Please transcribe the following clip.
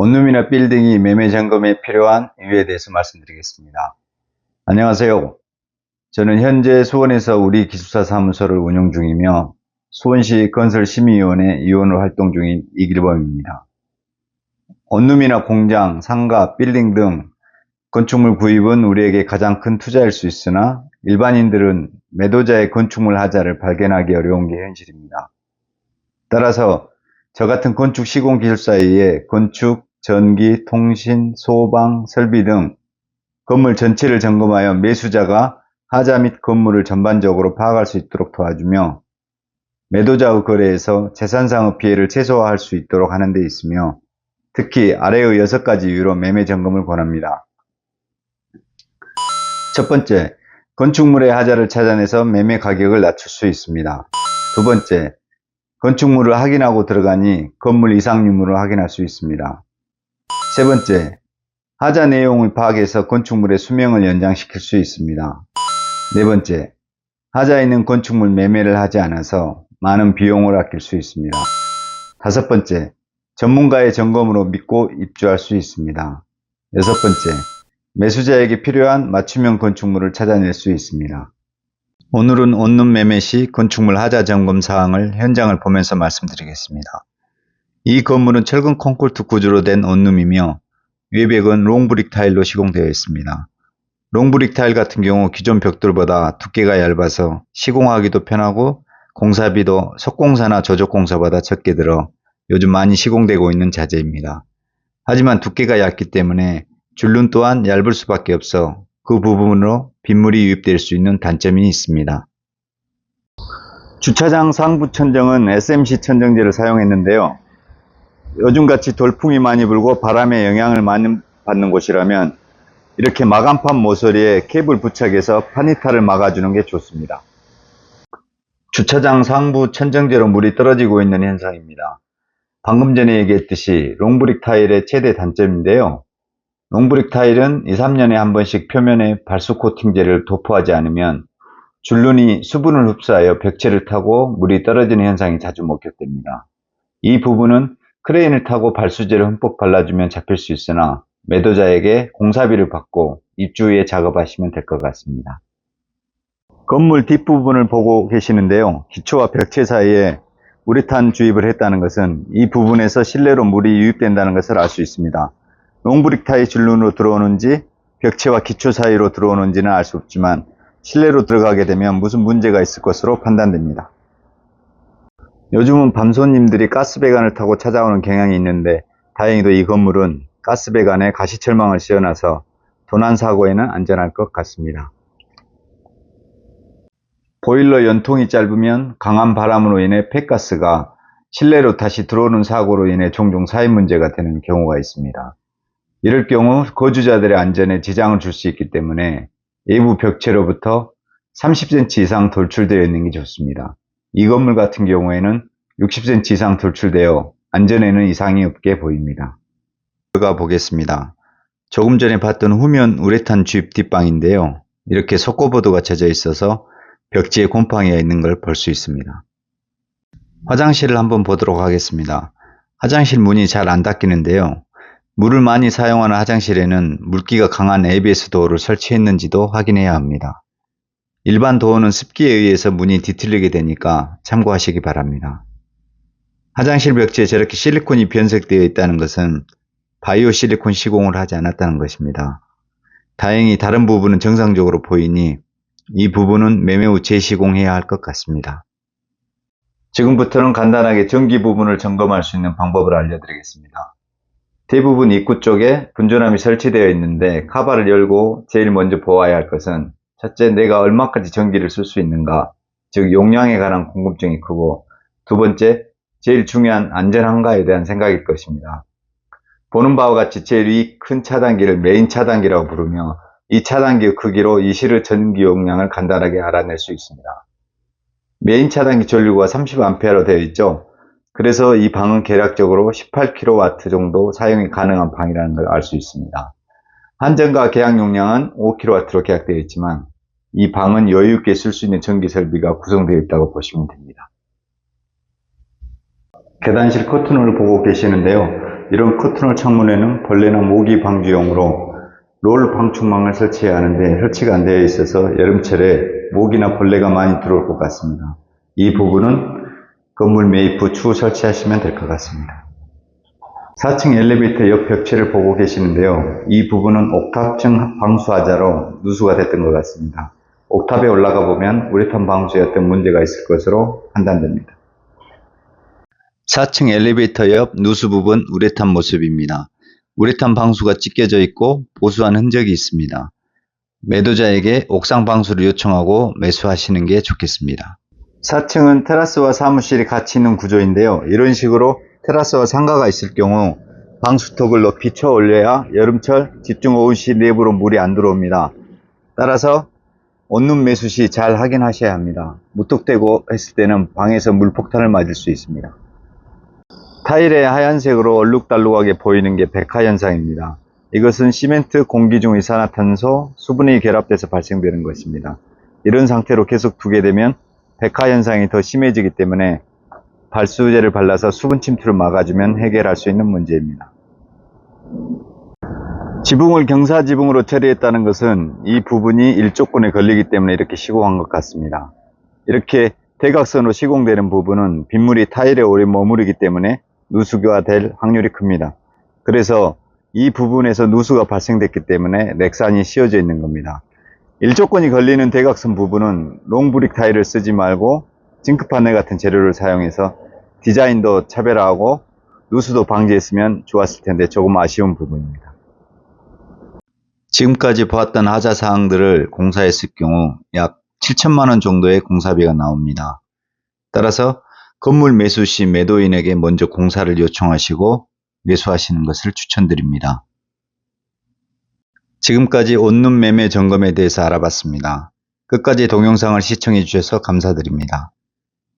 원룸이나 빌딩이 매매 점검에 필요한 이유에 대해서 말씀드리겠습니다. 안녕하세요. 저는 현재 수원에서 우리 기숙사 사무소를 운영 중이며 수원시 건설심의위원회 위원으로 활동 중인 이길범입니다. 원룸이나 공장, 상가, 빌딩 등 건축물 구입은 우리에게 가장 큰 투자일 수 있으나 일반인들은 매도자의 건축물 하자를 발견하기 어려운 게 현실입니다. 따라서 저 같은 건축 시공 기술사에 의해 건축, 전기, 통신, 소방, 설비 등 건물 전체를 점검하여 매수자가 하자 및 건물을 전반적으로 파악할 수 있도록 도와주며 매도자의 거래에서 재산상의 피해를 최소화할 수 있도록 하는 데 있으며 특히 아래의 6가지 이유로 매매 점검을 권합니다. 첫 번째, 건축물의 하자를 찾아내서 매매 가격을 낮출 수 있습니다. 두 번째, 건축물을 확인하고 들어가니 건물 이상 유무를 확인할 수 있습니다. 세 번째, 하자 내용을 파악해서 건축물의 수명을 연장시킬 수 있습니다. 네 번째, 하자에 있는 건축물 매매를 하지 않아서 많은 비용을 아낄 수 있습니다. 다섯 번째, 전문가의 점검으로 믿고 입주할 수 있습니다. 여섯 번째, 매수자에게 필요한 맞춤형 건축물을 찾아낼 수 있습니다. 오늘은 원룸 매매 시 건축물 하자 점검 사항을 현장을 보면서 말씀드리겠습니다. 이 건물은 철근 콘크리트 구조로 된 원룸이며 외벽은 롱브릭 타일로 시공되어 있습니다. 롱브릭 타일 같은 경우 기존 벽돌보다 두께가 얇아서 시공하기도 편하고 공사비도 석공사나 저적공사보다 적게 들어 요즘 많이 시공되고 있는 자재입니다. 하지만 두께가 얇기 때문에 줄눈 또한 얇을 수밖에 없어 그 부분으로 빗물이 유입될 수 있는 단점이 있습니다. 주차장 상부 천정은 SMC 천정제를 사용했는데요. 요즘같이 돌풍이 많이 불고 바람의 영향을 많이 받는 곳이라면 이렇게 마감판 모서리에 캡을 부착해서 판이탈을 막아주는 게 좋습니다. 주차장 상부 천정제로 물이 떨어지고 있는 현상입니다. 방금 전에 얘기했듯이 롱브릭 타일의 최대 단점인데요. 롱브릭 타일은 2, 3년에 한 번씩 표면에 발수 코팅제를 도포하지 않으면 줄눈이 수분을 흡수하여 벽체를 타고 물이 떨어지는 현상이 자주 목격됩니다. 이 부분은 크레인을 타고 발수제를 흠뻑 발라주면 잡힐 수 있으나 매도자에게 공사비를 받고 입주 후에 작업하시면 될 것 같습니다. 건물 뒷부분을 보고 계시는데요. 기초와 벽체 사이에 우레탄 주입을 했다는 것은 이 부분에서 실내로 물이 유입된다는 것을 알 수 있습니다. 롱브릭 타일 줄눈으로 들어오는지 벽체와 기초 사이로 들어오는지는 알 수 없지만 실내로 들어가게 되면 무슨 문제가 있을 것으로 판단됩니다. 요즘은 밤손님들이 가스배관을 타고 찾아오는 경향이 있는데 다행히도 이 건물은 가스배관에 가시철망을 씌워놔서 도난사고에는 안전할 것 같습니다. 보일러 연통이 짧으면 강한 바람으로 인해 폐가스가 실내로 다시 들어오는 사고로 인해 종종 사인 문제가 되는 경우가 있습니다. 이럴 경우 거주자들의 안전에 지장을 줄 수 있기 때문에 외부 벽체로부터 30cm 이상 돌출되어 있는 게 좋습니다. 이 건물 같은 경우에는 60cm 이상 돌출되어 안전에는 이상이 없게 보입니다. 들어가 보겠습니다. 조금 전에 봤던 후면 우레탄 주입 뒷방인데요. 이렇게 석고보드가 젖어 있어서 벽지에 곰팡이가 있는 걸 볼 수 있습니다. 화장실을 한번 보도록 하겠습니다. 화장실 문이 잘 안 닫히는데요. 물을 많이 사용하는 화장실에는 물기가 강한 ABS 도어를 설치했는지도 확인해야 합니다. 일반 도어는 습기에 의해서 문이 뒤틀리게 되니까 참고하시기 바랍니다. 화장실 벽지에 저렇게 실리콘이 변색되어 있다는 것은 바이오 실리콘 시공을 하지 않았다는 것입니다. 다행히 다른 부분은 정상적으로 보이니 이 부분은 매매 후 재시공해야 할 것 같습니다. 지금부터는 간단하게 전기 부분을 점검할 수 있는 방법을 알려드리겠습니다. 대부분 입구 쪽에 분전압이 설치되어 있는데 카바를 열고 제일 먼저 보아야 할 것은 첫째, 내가 얼마까지 전기를 쓸 수 있는가, 즉 용량에 관한 궁금증이 크고 두 번째, 제일 중요한 안전한가에 대한 생각일 것입니다. 보는 바와 같이 제일 위 큰 차단기를 메인 차단기라고 부르며 이 차단기의 크기로 이 실의 전기 용량을 간단하게 알아낼 수 있습니다. 메인 차단기 전류가 30A로 되어 있죠. 그래서 이 방은 계략적으로 18kW 정도 사용이 가능한 방이라는 걸 알 수 있습니다. 한전과 계약 용량은 5kW로 계약되어 있지만 이 방은 여유 있게 쓸 수 있는 전기 설비가 구성되어 있다고 보시면 됩니다. 계단실 커튼을 보고 계시는데요. 이런 커튼홀 창문에는 벌레나 모기 방지용으로 롤 방충망을 설치해야 하는데 설치가 안 되어 있어서 여름철에 모기나 벌레가 많이 들어올 것 같습니다. 이 부분은 건물 매입 후 추후 설치하시면 될 것 같습니다. 4층 엘리베이터 옆 벽체를 보고 계시는데요. 이 부분은 옥탑층 방수하자로 누수가 됐던 것 같습니다. 옥탑에 올라가 보면 우레탄 방수에 어떤 문제가 있을 것으로 판단됩니다. 4층 엘리베이터 옆 누수 부분 우레탄 모습입니다. 우레탄 방수가 찢겨져 있고 보수한 흔적이 있습니다. 매도자에게 옥상 방수를 요청하고 매수하시는 게 좋겠습니다. 4층은 테라스와 사무실이 같이 있는 구조인데요. 이런 식으로 테라스와 상가가 있을 경우 방수턱을 높이 쳐 올려야 여름철 집중 오후 시 내부로 물이 안 들어옵니다. 따라서 온룸 매수 시 잘 확인하셔야 합니다. 무턱대고 했을 때는 방에서 물폭탄을 맞을 수 있습니다. 타일에 하얀색으로 얼룩달룩하게 보이는 게 백화현상입니다. 이것은 시멘트, 공기 중 이산화탄소, 수분이 결합돼서 발생되는 것입니다. 이런 상태로 계속 두게 되면 백화현상이 더 심해지기 때문에 발수제를 발라서 수분 침투를 막아주면 해결할 수 있는 문제입니다. 지붕을 경사지붕으로 처리했다는 것은 이 부분이 일조권에 걸리기 때문에 이렇게 시공한 것 같습니다. 이렇게 대각선으로 시공되는 부분은 빗물이 타일에 오래 머무르기 때문에 누수가 될 확률이 큽니다. 그래서 이 부분에서 누수가 발생됐기 때문에 렉산이 씌워져 있는 겁니다. 일조권이 걸리는 대각선 부분은 롱브릭 타일을 쓰지 말고 징크판넬 같은 재료를 사용해서 디자인도 차별화하고 누수도 방지했으면 좋았을 텐데 조금 아쉬운 부분입니다. 지금까지 보았던 하자 사항들을 공사했을 경우 약 7천만 원 정도의 공사비가 나옵니다. 따라서 건물 매수 시 매도인에게 먼저 공사를 요청하시고 매수하시는 것을 추천드립니다. 지금까지 온룸 매매 점검에 대해서 알아봤습니다. 끝까지 동영상을 시청해 주셔서 감사드립니다.